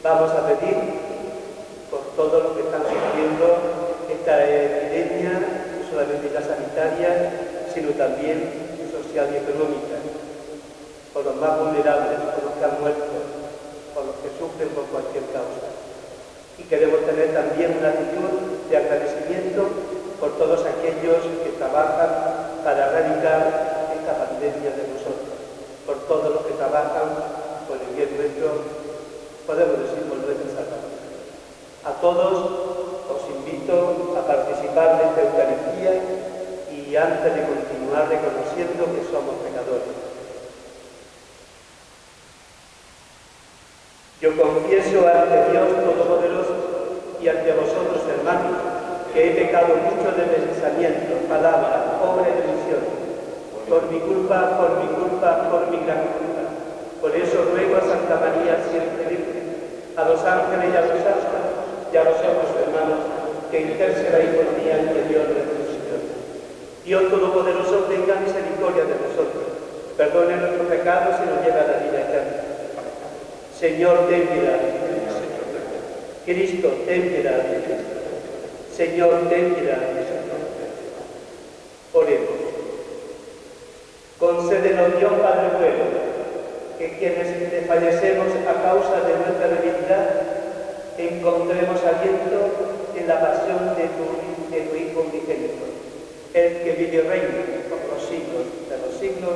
Vamos a pedir por todo lo que están sufriendo esta epidemia, no solamente la sanitaria, sino también social y económica, por los más vulnerables, por los que han muerto, por los que sufren por cualquier causa. Y queremos tener también una actitud de agradecimiento por todos aquellos que trabajan para erradicar esta pandemia de nosotros, por todos los que trabajan por el bien nuestro, podemos decir, por nuestra salvación. A todos os invito a participar de esta Eucaristía y antes de continuar reconociendo que somos pecadores. Yo confieso ante Dios Todopoderoso y ante vosotros, hermanos, que he pecado mucho de pensamiento, palabra, obra y omisión, por mi culpa, por mi gran culpa. Por eso ruego a Santa María, siempre Virgen, a los ángeles y a los santos, y a vosotros, hermanos, que intercedáis por mí ante Dios nuestro Señor. Dios Todopoderoso tenga misericordia de nosotros, perdone nuestros pecados y nos lleve a la vida eterna. Señor, ten piedad. Cristo, ten piedad. Señor, ten piedad. Oremos. Concédenos, Dios Padre bueno, que quienes desfallecemos a causa de nuestra debilidad, encontremos aliento en la pasión de tu Hijo unigénito, el que vive y reina por los siglos de los siglos.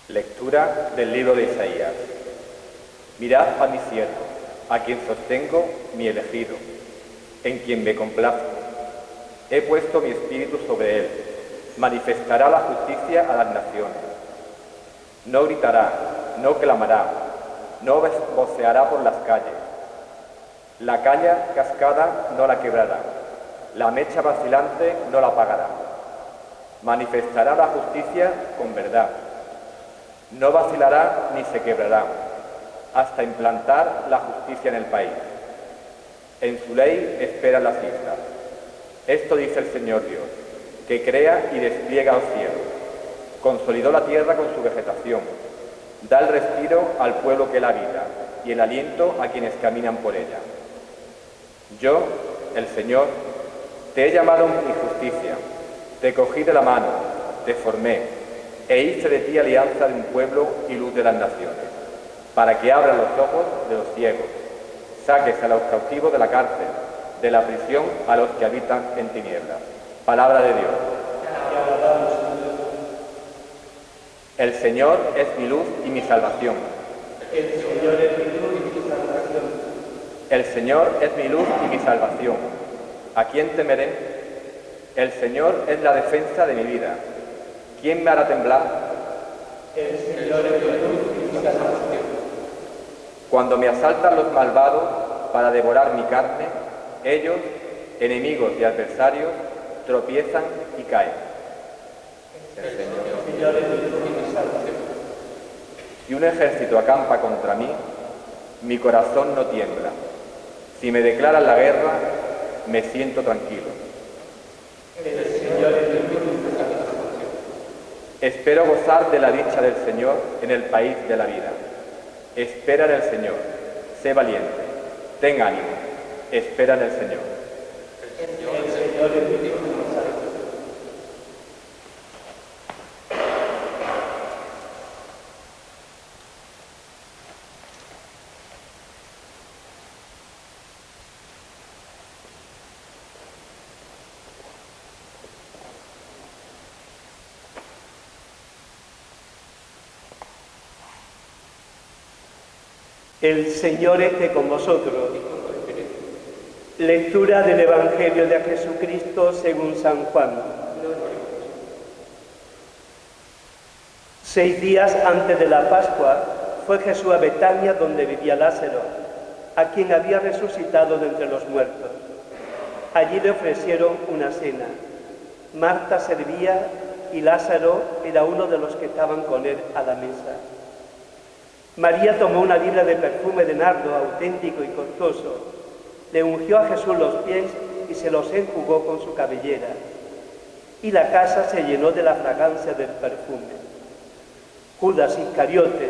Lectura del libro de Isaías. Mirad a mi siervo, a quien sostengo, mi elegido, en quien me complazco. He puesto mi espíritu sobre él, manifestará la justicia a las naciones. No gritará, no clamará, no voceará por las calles. La caña cascada no la quebrará, la mecha vacilante no la apagará. Manifestará la justicia con verdad. No vacilará ni se quebrará, hasta implantar la justicia en el país. En su ley esperan las islas. Esto dice el Señor Dios, que crea y despliega los cielos. Consolidó la tierra con su vegetación. Da el respiro al pueblo que la habita y el aliento a quienes caminan por ella. Yo, el Señor, te he llamado en mi justicia, te cogí de la mano, te formé, e hice de ti alianza de un pueblo y luz de las naciones, para que abras los ojos de los ciegos, saques a los cautivos de la cárcel, de la prisión a los que habitan en tinieblas. Palabra de Dios. El Señor es mi luz y mi salvación. El Señor es mi luz y mi salvación. El Señor es mi luz y mi salvación. ¿A quién temeré? El Señor es la defensa de mi vida. ¿Quién me hará temblar? El Señor es mi luz y mi salvación. Cuando me asaltan los malvados para devorar mi carne, ellos, enemigos y adversarios, tropiezan y caen. El Señor es mi luz y mi salvación. Si un ejército acampa contra mí, mi corazón no tiembla. Si me declaran la guerra, me siento tranquilo. El Señor es mi luz y mi salvación. Espero gozar de la dicha del Señor en el país de la vida. Espera en el Señor, sé valiente, ten ánimo, espera en el Señor. El Señor es mi luz y mi salvación. El Señor esté con vosotros. Lectura del Evangelio de Jesucristo según San Juan. 6 días antes de la Pascua fue Jesús a Betania, donde vivía Lázaro, a quien había resucitado de entre los muertos. Allí le ofrecieron una cena. Marta servía y Lázaro era uno de los que estaban con él a la mesa. María tomó una libra de perfume de nardo auténtico y costoso, le ungió a Jesús los pies y se los enjugó con su cabellera, y la casa se llenó de la fragancia del perfume. Judas Iscariote,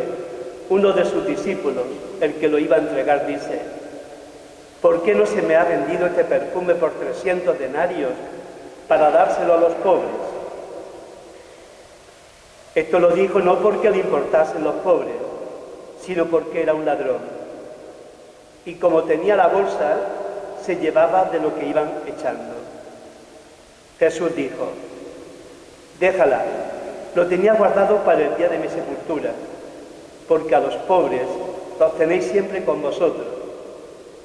uno de sus discípulos, el que lo iba a entregar, dice: ¿por qué no se me ha vendido este perfume por 300 denarios para dárselo a los pobres? Esto lo dijo no porque le importasen los pobres, sino porque era un ladrón. Y como tenía la bolsa, se llevaba de lo que iban echando. Jesús dijo: déjala, lo tenía guardado para el día de mi sepultura, porque a los pobres los tenéis siempre con vosotros,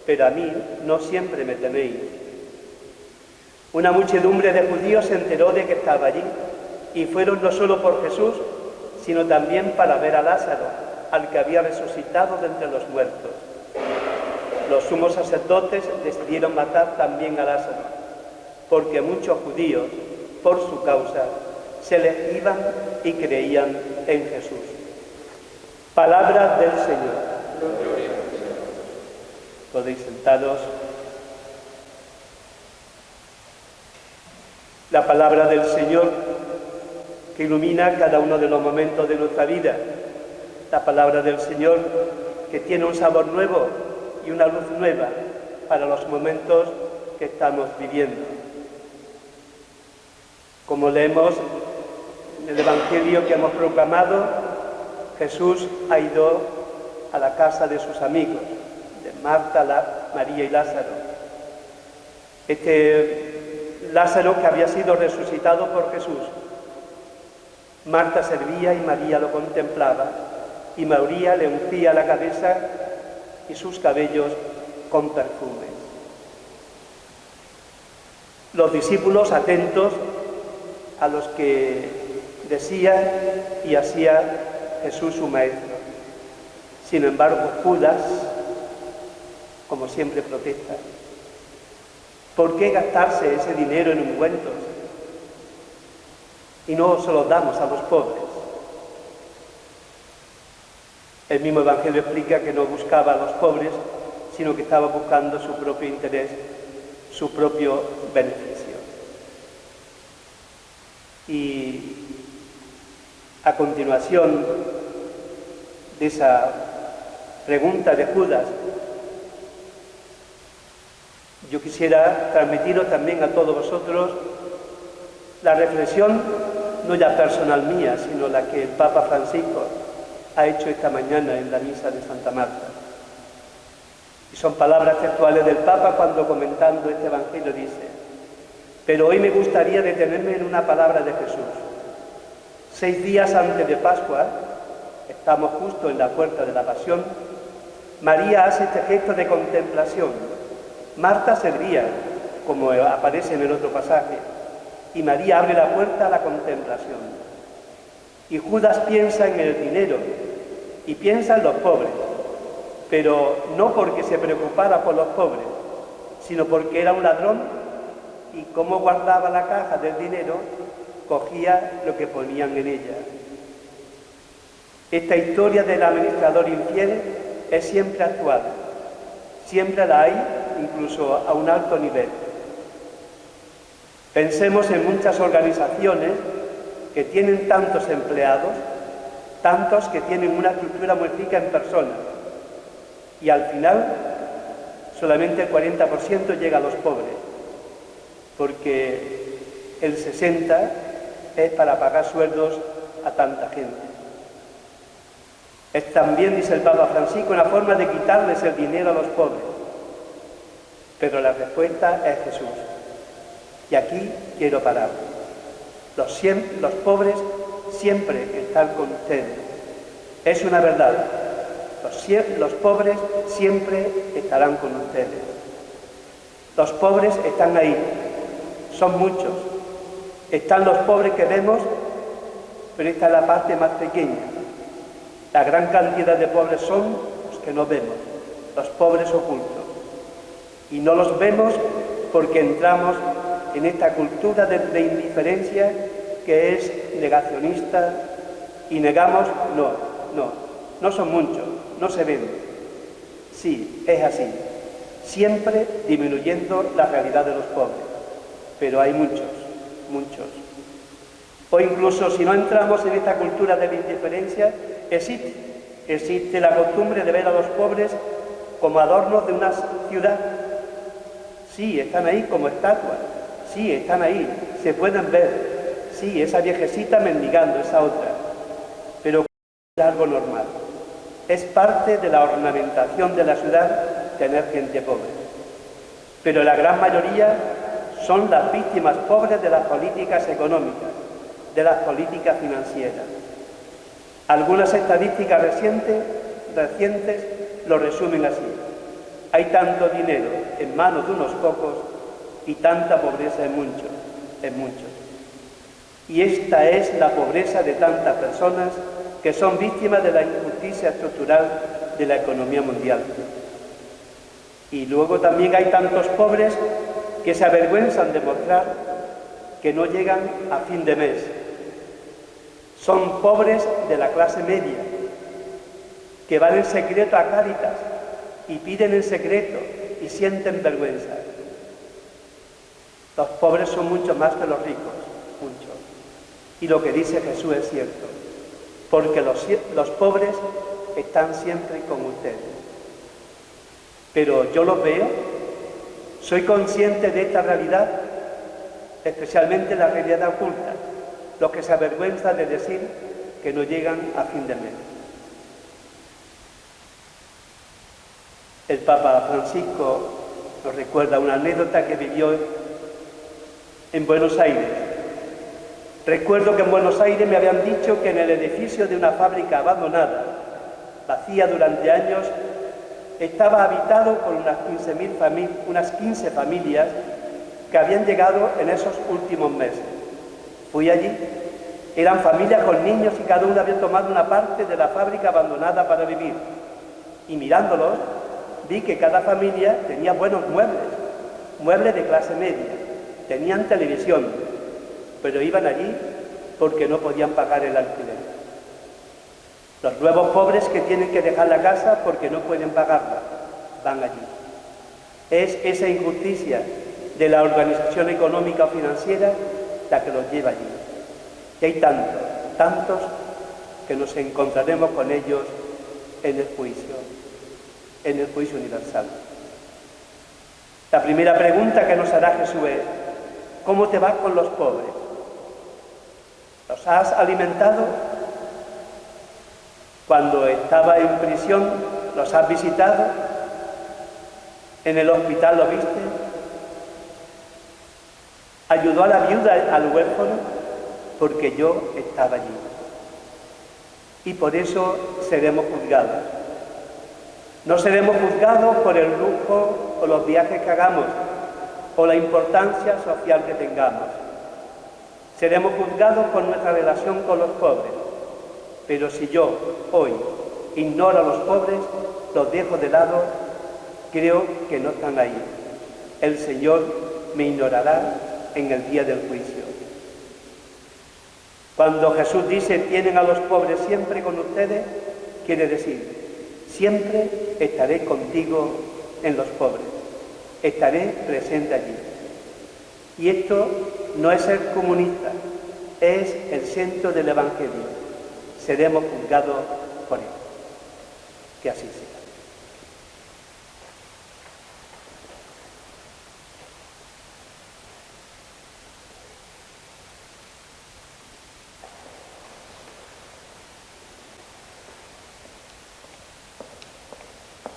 pero a mí no siempre me tenéis. Una muchedumbre de judíos se enteró de que estaba allí, y fueron no solo por Jesús, sino también para ver a Lázaro, al que había resucitado de entre los muertos. Los sumos sacerdotes decidieron matar también a Lázaro, porque muchos judíos, por su causa, se les iban y creían en Jesús. Palabra del Señor. Podéis sentaros. La palabra del Señor que ilumina cada uno de los momentos de nuestra vida. La palabra del Señor que tiene un sabor nuevo y una luz nueva para los momentos que estamos viviendo. Como leemos en el Evangelio que hemos proclamado, Jesús ha ido a la casa de sus amigos, de Marta, María y Lázaro. Lázaro que había sido resucitado por Jesús. Marta servía y María lo contemplaba, y María le ungía la cabeza y sus cabellos con perfume. Los discípulos atentos a los que decía y hacía Jesús su maestro. Sin embargo, Judas, como siempre, protesta. ¿Por qué gastarse ese dinero en ungüentos y no se los damos a los pobres? El mismo Evangelio explica que no buscaba a los pobres, sino que estaba buscando su propio interés, su propio beneficio. Y a continuación de esa pregunta de Judas, yo quisiera transmitiros también a todos vosotros la reflexión, no ya personal mía, sino la que el Papa Francisco ha hecho esta mañana en la misa de Santa Marta. Y son palabras textuales del Papa cuando, comentando este Evangelio, dice: pero hoy me gustaría detenerme en una palabra de Jesús. 6 días antes de Pascua, estamos justo en la puerta de la Pasión, María hace este gesto de contemplación. Marta servía, como aparece en el otro pasaje, y María abre la puerta a la contemplación. Y Judas piensa en el dinero y piensa en los pobres, pero no porque se preocupara por los pobres, sino porque era un ladrón y como guardaba la caja del dinero, cogía lo que ponían en ella. Esta historia del administrador infiel es siempre actual, siempre la hay, incluso a un alto nivel. Pensemos en muchas organizaciones que tienen tantos empleados, tantos que tienen una estructura muy rica en personas, y al final solamente el 40% llega a los pobres, porque el 60% es para pagar sueldos a tanta gente. Es también, dice el Papa Francisco, una forma de quitarles el dinero a los pobres. Pero la respuesta es Jesús. Y aquí quiero parar. Los pobres siempre están con ustedes. Es una verdad. Los pobres siempre estarán con ustedes. Los pobres están ahí. Son muchos. Están los pobres que vemos, pero esta es la parte más pequeña. La gran cantidad de pobres son los que no vemos, los pobres ocultos. Y no los vemos porque entramos en esta cultura de indiferencia que es negacionista y negamos, no son muchos, no se ven. Sí, es así, siempre disminuyendo la realidad de los pobres, pero hay muchos. O incluso si no entramos en esta cultura de la indiferencia, existe la costumbre de ver a los pobres como adornos de una ciudad. Sí, están ahí como estatuas, sí, están ahí, se pueden ver, sí, esa viejecita mendigando, esa otra, pero es algo normal. Es parte de la ornamentación de la ciudad tener gente pobre. Pero la gran mayoría son las víctimas pobres de las políticas económicas, de las políticas financieras. Algunas estadísticas recientes lo resumen así. Hay tanto dinero en manos de unos pocos y tanta pobreza en muchos. Y esta es la pobreza de tantas personas que son víctimas de la injusticia estructural de la economía mundial. Y luego también hay tantos pobres que se avergüenzan de mostrar que no llegan a fin de mes. Son pobres de la clase media, que van en secreto a Cáritas y piden en secreto y sienten vergüenza. Los pobres son mucho más que los ricos, mucho. Y lo que dice Jesús es cierto, porque los pobres están siempre con ustedes. Pero yo los veo, soy consciente de esta realidad, especialmente la realidad oculta, los que se avergüenzan de decir que no llegan a fin de mes. El Papa Francisco nos recuerda una anécdota que vivió en Buenos Aires. Recuerdo que en Buenos Aires me habían dicho que en el edificio de una fábrica abandonada, vacía durante años, estaba habitado por unas 15 familias que habían llegado en esos últimos meses. Fui allí, eran familias con niños y cada uno había tomado una parte de la fábrica abandonada para vivir. Y mirándolos, vi que cada familia tenía buenos muebles de clase media, tenían televisión, pero iban allí porque no podían pagar el alquiler. Los nuevos pobres que tienen que dejar la casa porque no pueden pagarla, van allí. Es esa injusticia de la organización económica o financiera la que los lleva allí. Y hay tantos que nos encontraremos con ellos en el juicio universal. La primera pregunta que nos hará Jesús es: ¿cómo te va con los pobres? ¿Los has alimentado? Cuando estaba en prisión, ¿los has visitado? ¿En el hospital lo viste? ¿Ayudó a la viuda, al huérfano? Porque yo estaba allí. Y por eso seremos juzgados. No seremos juzgados por el lujo o los viajes que hagamos o la importancia social que tengamos. Seremos juzgados por nuestra relación con los pobres. Pero si yo hoy ignoro a los pobres, los dejo de lado, creo que no están ahí. El Señor me ignorará en el día del juicio. Cuando Jesús dice: tienen a los pobres siempre con ustedes, quiere decir: siempre estaré contigo en los pobres, estaré presente allí. Y esto no es ser comunista, es el centro del Evangelio. Seremos juzgados por él. Que así sea.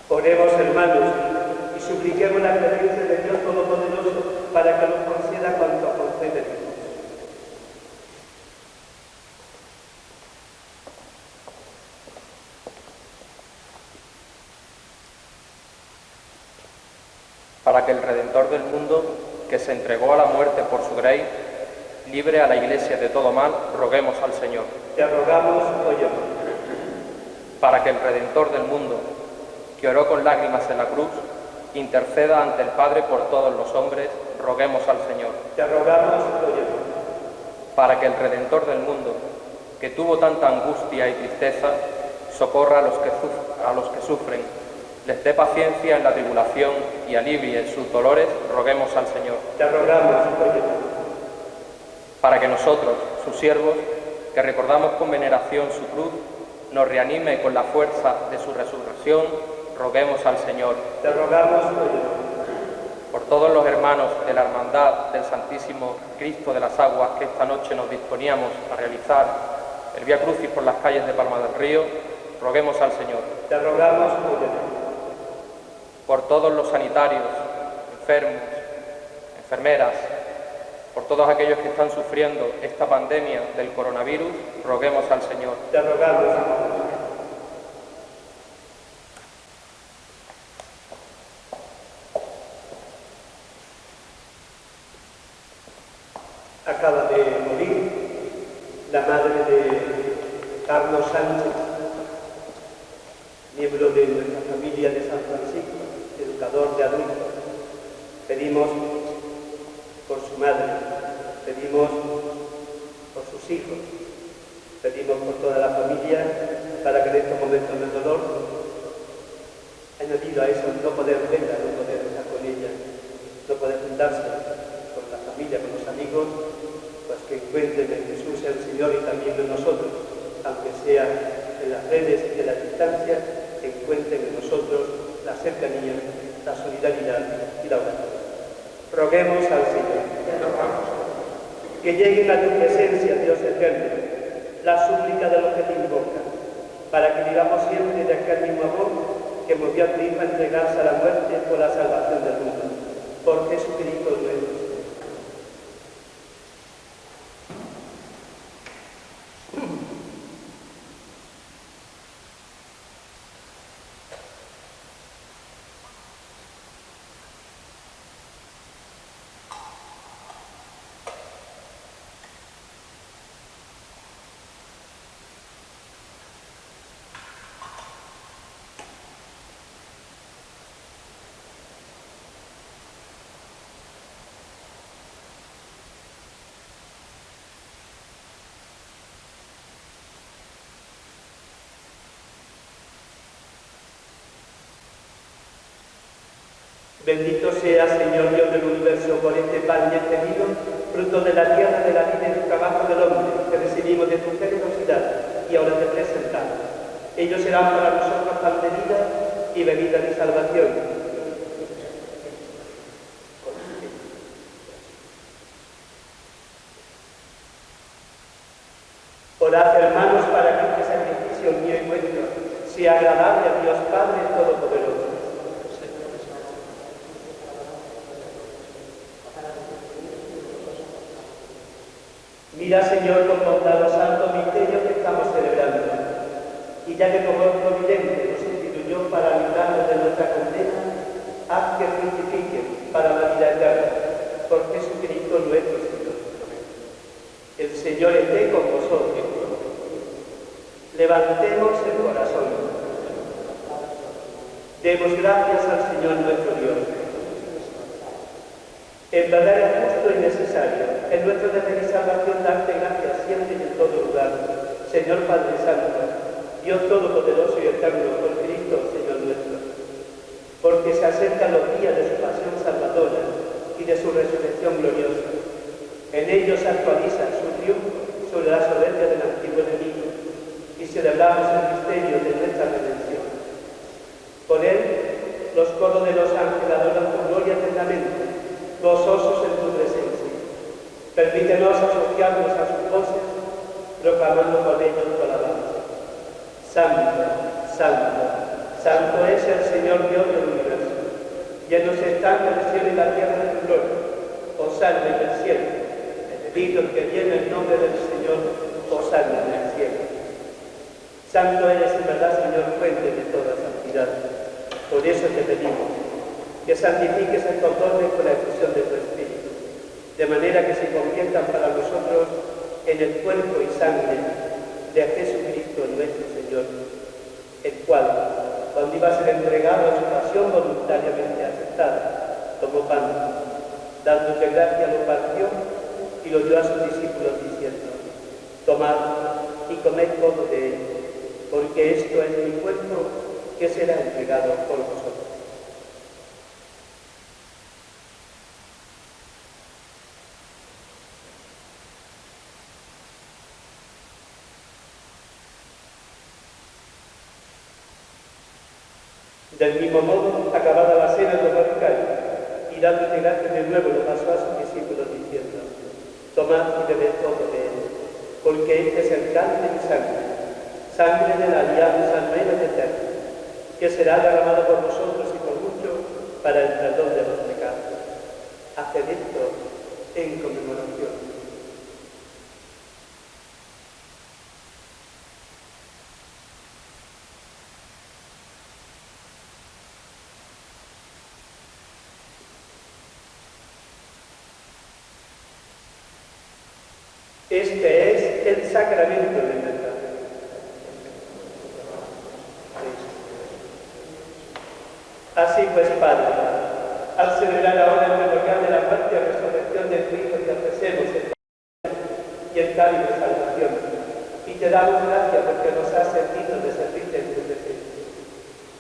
Oremos, hermanos, y supliquemos la clemencia de Dios Todopoderoso para que nos conceda cuanto concede Dios. Para que el Redentor del mundo, que se entregó a la muerte por su grey, libre a la Iglesia de todo mal, roguemos al Señor. Te rogamos, óyenos. Para que el Redentor del mundo, que oró con lágrimas en la cruz, interceda ante el Padre por todos los hombres, roguemos al Señor. Te rogamos, óyenos. para que el Redentor del mundo, que tuvo tanta angustia y tristeza, socorra a los que sufren, les dé paciencia en la tribulación y alivie sus dolores, roguemos al Señor. Te rogamos, oye. Para que nosotros, sus siervos, que recordamos con veneración su cruz, nos reanime con la fuerza de su resurrección, roguemos al Señor. Te rogamos, oye. Por todos los hermanos de la Hermandad del Santísimo Cristo de las Aguas que esta noche nos disponíamos a realizar el Vía Crucis por las calles de Palma del Río, roguemos al Señor. Te rogamos, oye. Por todos los sanitarios, enfermos, enfermeras, por todos aquellos que están sufriendo esta pandemia del coronavirus, roguemos al Señor. Te rogamos. Acaba de morir la madre de Carlos Sánchez, miembro de nuestra familia de San Francisco, educador de adultos. Pedimos por su madre, pedimos por sus hijos, pedimos por toda la familia para que en estos momentos de dolor, añadido a eso no poder verla, no poder estar con ella, no poder juntarse con la familia, con los amigos, pues que encuentren en Jesús el Señor y también en nosotros, aunque sea en las redes y de la distancia, que encuentren en nosotros la cercanía, la solidaridad y la oración. Roguemos al Señor que lleguen a tu presencia, Dios eterno, la súplica de los que te invocan, para que vivamos siempre de aquel mismo amor que movió a tu Hijo a entregarse a la muerte por la salvación del mundo. Por Jesucristo nuestro. Bendito sea, Señor Dios del universo, por este pan y este vino, fruto de la tierra, de la vida y del trabajo del hombre, que recibimos de tu generosidad y ahora te presentamos. Ellos serán para nosotros pan de vida y bebida de salvación. Orad, hermanos, para que este sacrificio mío y vuestro sea agradable a Dios Padre Todopoderoso. Mira, Señor, con bondad los santos misterios que estamos celebrando, y ya que como providente nos instituyó para librarnos de nuestra condena, haz que fructifiquen para la vida eterna, por Jesucristo nuestro Señor. El Señor esté con vosotros. Levantemos el corazón. Demos gracias al Señor nuestro Dios. En verdad es justo y necesario, en nuestro deber y salvación, darte gracias siempre y en todo lugar, Señor Padre Santo, Dios Todopoderoso y Eterno, por Cristo, Señor nuestro, porque se acercan los días de su pasión salvadora y de su resurrección gloriosa. En ellos se actualiza su triunfo sobre la soberbia del antiguo enemigo y celebramos el misterio de nuestra redención. Por él, los coros de los ángeles adoran tu gloria eternamente, gozosos en tu presencia. Permítenos asociarnos a sus voces, proclamando con ellos tu alabanza. Santo, santo, santo es el Señor Dios del universo. Llenos están el cielo y la tierra de tu gloria. Hosanna en el cielo. Bendito el que viene en nombre del Señor. Hosanna en el cielo. Santo eres en verdad, Señor, fuente de toda santidad. Por eso te pedimos que santifiques estos dones con la efusión de tu Espíritu, de manera que se conviertan para nosotros en el cuerpo y sangre de Jesucristo nuestro Señor, el cual, cuando iba a ser entregado a su pasión voluntariamente aceptada, tomó pan, dándote gracia, lo partió y lo dio a sus discípulos diciendo: Tomad y comed todo de él, porque esto es mi cuerpo que será entregado por vosotros. Del mismo modo, acabada la cena, tomó el cáliz, y dándote gracias de nuevo lo pasó a sus discípulos diciendo: Tomad y bebed todo de él, porque este es el cáliz de mi sangre, sangre de la alianza nueva y eterna, que será derramada por vosotros y por muchos para el perdón de los pecados. Haced esto en conmemoración. Este es el sacramento del verdad. Así pues, Padre, al celebrar ahora el memorial de la muerte y resurrección de tu Hijo, te ofrecemos el pan y el cáliz de salvación, y te damos gracias porque nos has servido de servirte en tu presencia.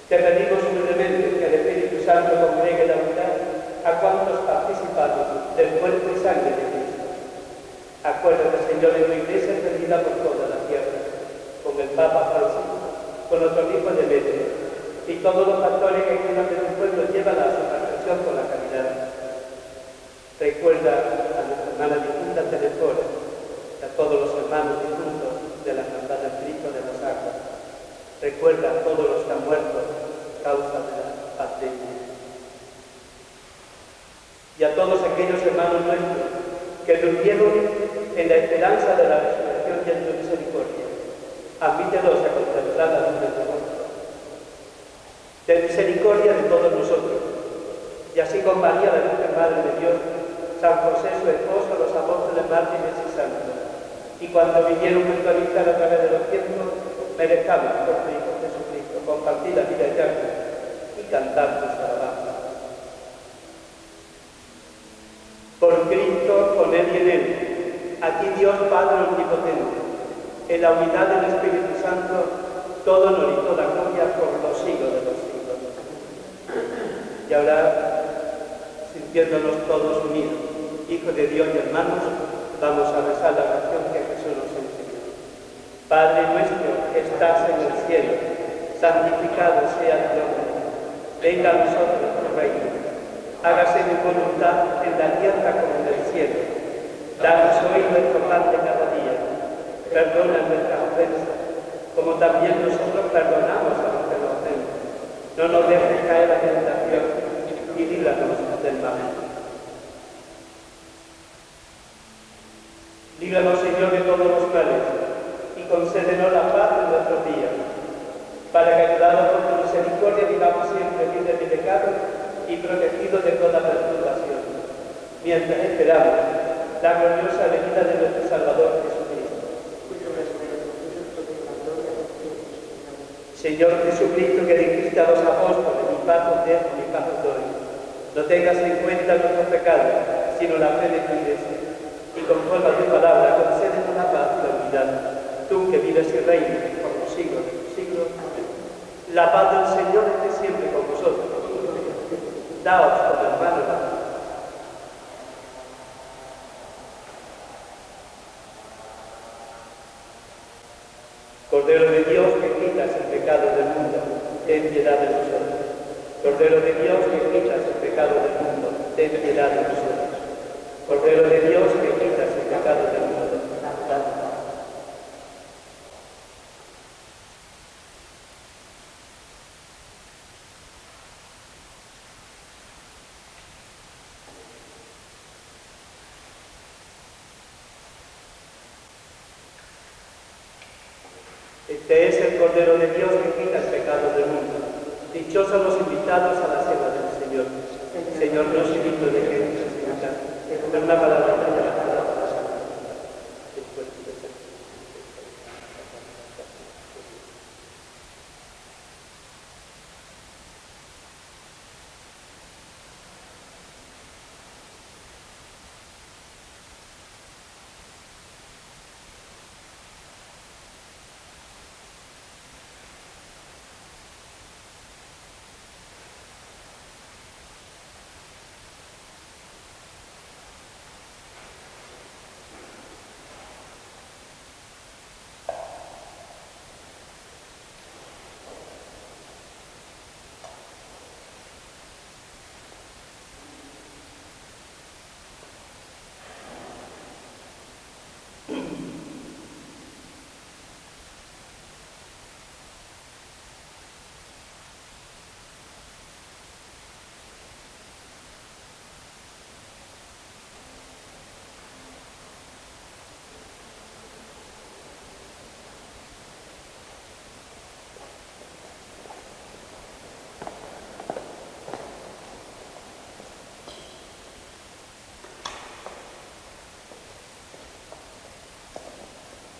Te pedimos humildemente que el Espíritu Santo congregue la unidad a cuantos participamos del cuerpo y sangre de Cristo. Acuérdate, Señor, de tu Iglesia perdida por toda la tierra, con el Papa Francisco, con nuestro obispo de México, y todos los pastores que cuidan de tu pueblo llevan a su perfección con la caridad. Recuerda a nuestra hermana difunta Telefora, a todos los hermanos difuntos de la Hermandad del Cristo de las Aguas. Recuerda a todos los que han muerto a causa de la pandemia. Y a todos aquellos hermanos nuestros que durmieron en la esperanza de la resurrección y en tu misericordia. Admítelos a contemplar la luz de tu rostro. Ten misericordia de todos nosotros, y así con María, la Virgen Madre de Dios, San José, su esposo, los apóstoles, mártires y santos, y cuando vinieron junto a vista a través de los tiempos, merezcamos por tu Hijo Jesucristo compartir la vida eterna y cantar tus alabanzas. Por Cristo, con Él y en Él, a ti Dios Padre Omnipotente, en la unidad del Espíritu Santo, todo honor y toda gloria por los siglos de los siglos. Y ahora, sintiéndonos todos unidos, hijos de Dios y hermanos, vamos a rezar la oración que Jesús nos enseñó. Padre nuestro que estás en el cielo, santificado sea tu nombre. Venga a nosotros tu reino. Hágase tu voluntad en la tierra como en el cielo. Danos hoy nuestro pan de cada día. Perdona nuestras ofensas, como también nosotros perdonamos a los que nos ofenden. No nos dejes caer en la tentación y líbranos del mal. Líbranos, Señor, de todos los males y concédenos la paz en nuestros días, para que, ayudados por tu misericordia, vivamos siempre libres de pecado y protegidos de toda perturbación, mientras esperamos la gloriosa venida de nuestro Salvador Jesucristo. Señor Jesucristo, que dijiste a los apóstoles: mi paz os dejo, mi paz os doy. No tengas en cuenta nuestros pecados, sino la fe de tu Iglesia. Y conforme a tu palabra, concédenos la paz y la unidad. Tú que vives y reinas por los siglos de los siglos. La paz del Señor esté siempre con vosotros. Daos con las manos. Cordero de Dios, que quitas el pecado del mundo, ten piedad de nosotros. Cordero de Dios, que quitas el pecado del mundo, ten piedad de nosotros. Cordero de Dios, que quitas el pecado del mundo, danos. Este es el Cordero de Dios que quita el pecado del mundo. Dichosos los invitados a la cena del Señor. Señor, no soy digno de que entres en mi casa, pero una palabra tuya bastará para salvar.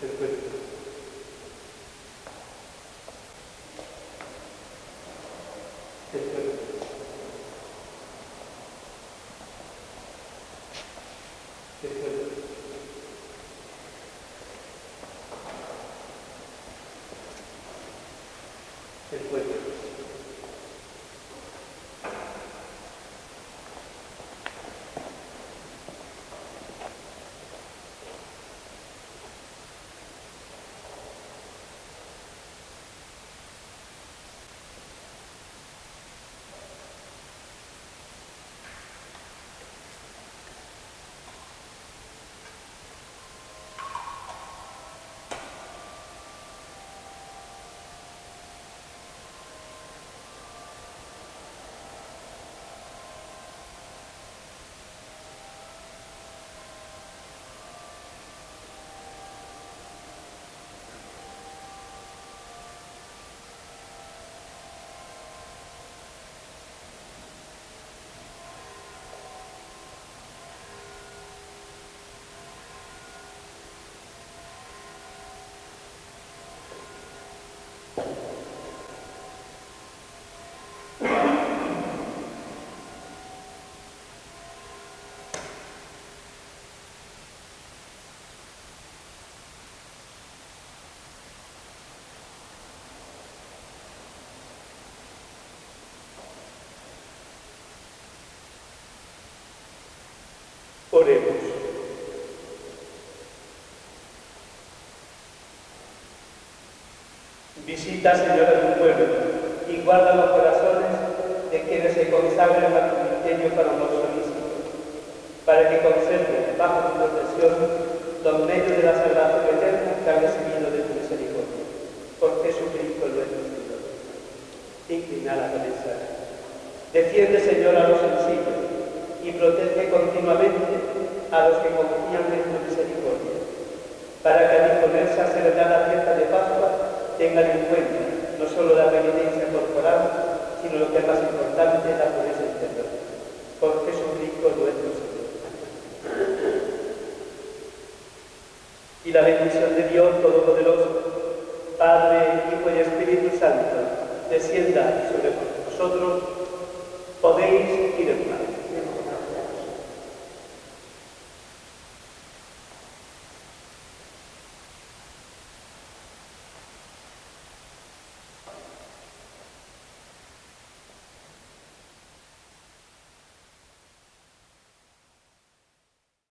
el cuerpo, el cuerpo, el cuerpo, el cuerpo. Oremos. Visita, Señor, a tu pueblo y guarda los corazones de quienes se consagran a tu ministerio para amor solícito, para que conserven bajo tu protección los medios de la salvación eterna que han recibido de tu misericordia. Por Jesucristo nuestro Señor. Inclina la cabeza. Defiende, Señor, a los sencillos y protege continuamente a los que confían en tu misericordia, para que al disponerse a celebrar la fiesta de Pascua tengan en cuenta no solo la penitencia corporal, sino lo que es más importante, la pureza interior. Por Jesucristo nuestro Señor. Y la bendición de Dios Todopoderoso, Padre, Hijo y Espíritu Santo, descienda sobre vosotros. Podéis ir en paz.